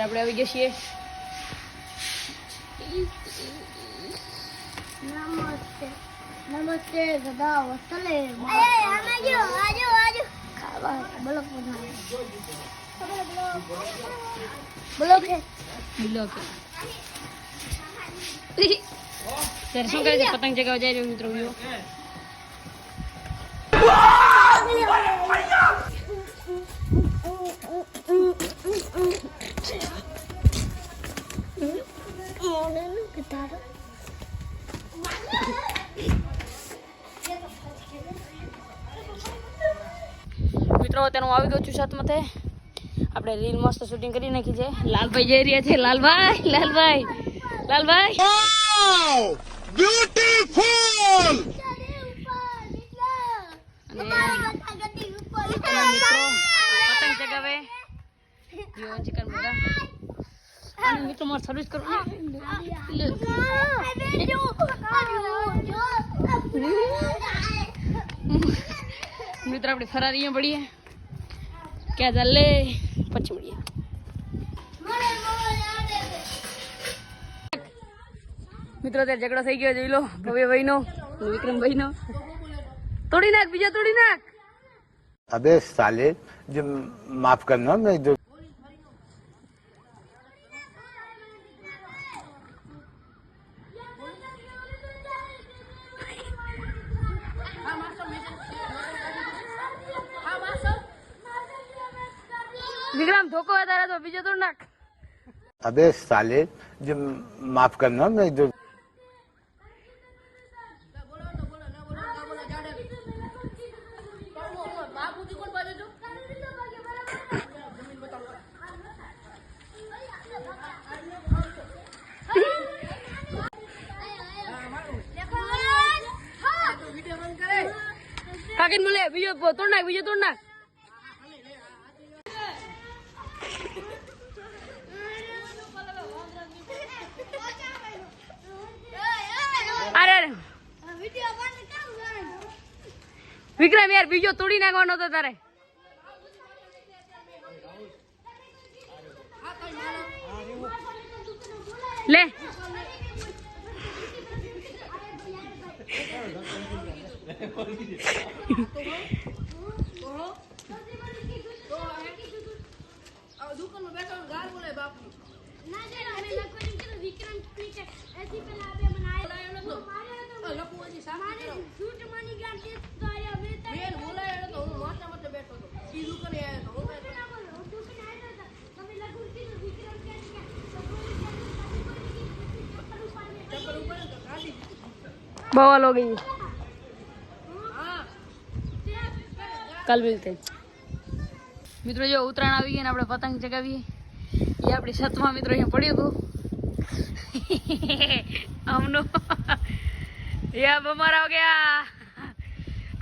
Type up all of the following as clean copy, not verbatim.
આપણે આવી ગયા છીએ. નમસ્તે સદા વસ્તલે આજો ખાવા બોલો ત્યારે શું કરે છે? પતંગ ચગાવવા જઈ રહ્યો મિત્રો. મિત્રો તેનું આવી ગયું છું છત માથે. આપણે રીલ મસ્ત શૂટિંગ કરી નાખી છે. લાલભાઈ જઈ રહ્યા છે. લાલભાઈ બ્યુટીફુલ. પતંગ ચગાવે ચિકન બધા મિત્રો મારે સર્વિસ કરો. મિત્રો આપણે ફરારી પડીએ ક્યાં ચાલે પછી મળીએ. મિત્રો અત્યારે ઝઘડો થઈ ગયો જોઈ લો. ભવ્યભાઈ નો વિક્રમભાઈ નો. તોડી નાખ, બીજા તોડી નાખ. अबे साले जो माफ करना मैं जो વિક્રમ ધોકો વધારે તો બીજો તોડ નાખ. अबे साले जो माफ करना मैं जो કાકીને મળે બીજો તોડ નાખ, બીજો તોડ નાખ. અરે વિક્રમ યાર બીજો તોડી નાખવાનો હતો તારે. લે बवाल हो गई. कल मिलते हैं मित्रों. जो उतरायण આવી ગયા ને આપણે પતંગ ચગાવીએ એ આપણી છતમાં મિત્રો અહીંયા પડ્યું હતું. हमनो ये अब हमारा हो गया,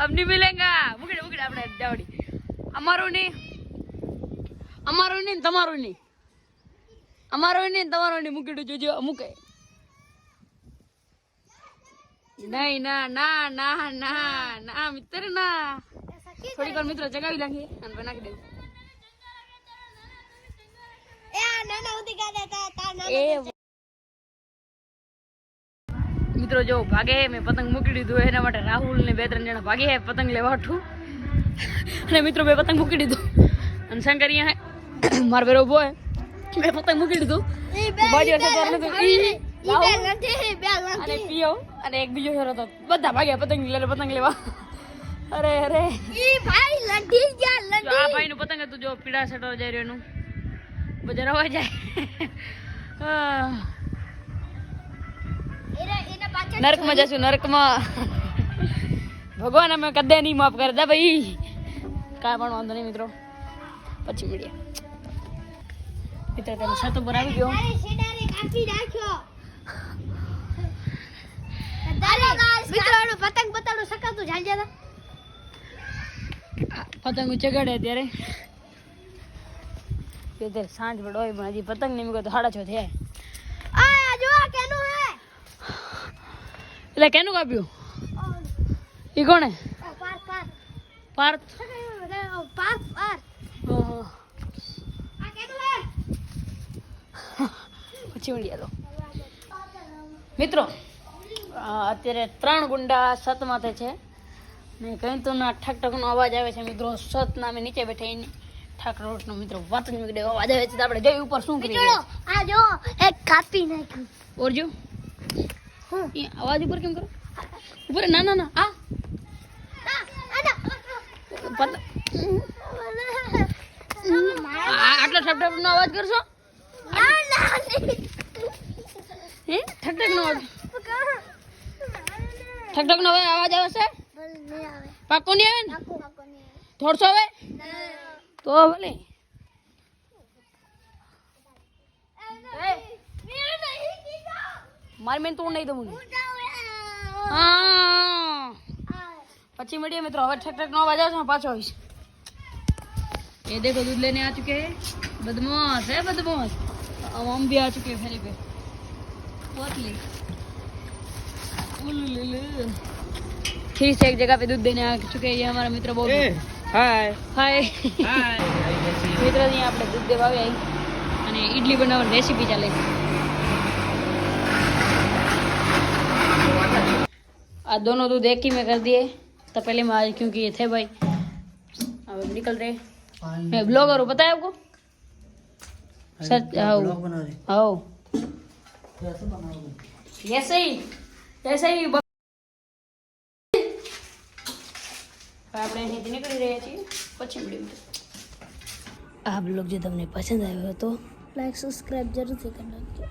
अब नहीं मिलेगा. मुकड़े मुकड़े આપણે દાવડી અમારું નહીં તમારું નહીં, અમારું નહીં તમારું નહીં. મુકડું જોજો મુકે નહીં. ના ના ના ના ના મિત્ર ના. થોડીક વાર મિત્રો ચગાવી નાખીએ અને નાખી દેવું. મિત્રો જો ભાગે મેં પતંગ મૂકી દીધું એના માટે રાહુલ ને 2-3 જણા ભાગે પતંગ લેવા ઉઠું. અને મિત્રો મેં પતંગ મૂકી દીધું અને શંકર અહીંયા મારા બેરો ઉભો મેં પતંગ મૂકી દીધું. બાજુ અને પીઓ અને એક બીજો સર હતો. બધા ભાગ્યા પતંગ લેવા. અરે અરે આ ભાઈ નું પતંગ હતું જો પીળા શર્ટ જઈ રહ્યો એનું બજાર હોય જાય. નરકમાં જશું નરકમાં. ભગવાન અમે કદે નહીં માફ કરે દે ભાઈ. કાંઈ પણ વાંધો નહીં મિત્રો, પછી મળીએ. મિત્ર તમે છત ઉપર આવી ગયો. પતંગ ચગાડે ત્યારે સાંજ પડે હોય પણ હજી પતંગ નહીં મૂકે તો 6:30 થયા. કેનું હે એટલે કેનું કાપ્યું ઈ કોણે પાર પાર પાર્થ પાર પાર ઓહો. આ કેનું હે પછી મળીએ તો મિત્રો અત્યારે 3 ગુંડા સત માથે છે ને કઈ તો ના ઠક ઠકનો અવાજ આવે છે મિત્રો સત નામે નીચે બેઠા એને ઠાક રોટનો મિત્રો વાત જ નીકળે અવાજ આવે છે તો આપણે જઈ ઉપર શું કરીએ ચલો આ જો એક કાપી નાખ્યું ઓર જો હું એ અવાજ ઉપર કેમ કરો ઉપર ના ના ના આ પત- આટલો ઠક ઠકનો અવાજ કરશો હે ઠક ઠકનો અવાજ ઠક ઠકનો અવાજ આવે છે પાક્કો નહીં આવે ને થોડસો આવે તો ભલે મારી મેન તોડ નહીં દઉં હા પછી મળીએ મિત્રો હવે ઠક ઠક નો અવાજ આવશે ને પાછો આવીશ ये देखो दूध लेने आ चुके हैं बदमाश है बदमाश अब हम भी आ चुके हैं फेरी पे पोतली फिर से एक जगह पे दूध देने आ चुके हैं ये हमारा मित्र बहुत હાય हाय હાય મિત્ર અહીંયા આપણે દૂધ દેવા આવી અને ઈડલી બનાવવાની રેસીપી ચાલે છે आ दोनों दूध एक ही में कर दिए तो पहले में आज क्योंकि ये थे भाई अब हम निकल रहे मैं ब्लॉगर हूँ पता है आपको सर आओ आओ ऐसे ही આપણે અહીંથી નીકળી રહ્યા છીએ પછી મળીએ આ બ્લોગ જો તમને પસંદ આવ્યો તો લાઈક સબસ્ક્રાઇબ જરૂરથી કરી નાખજો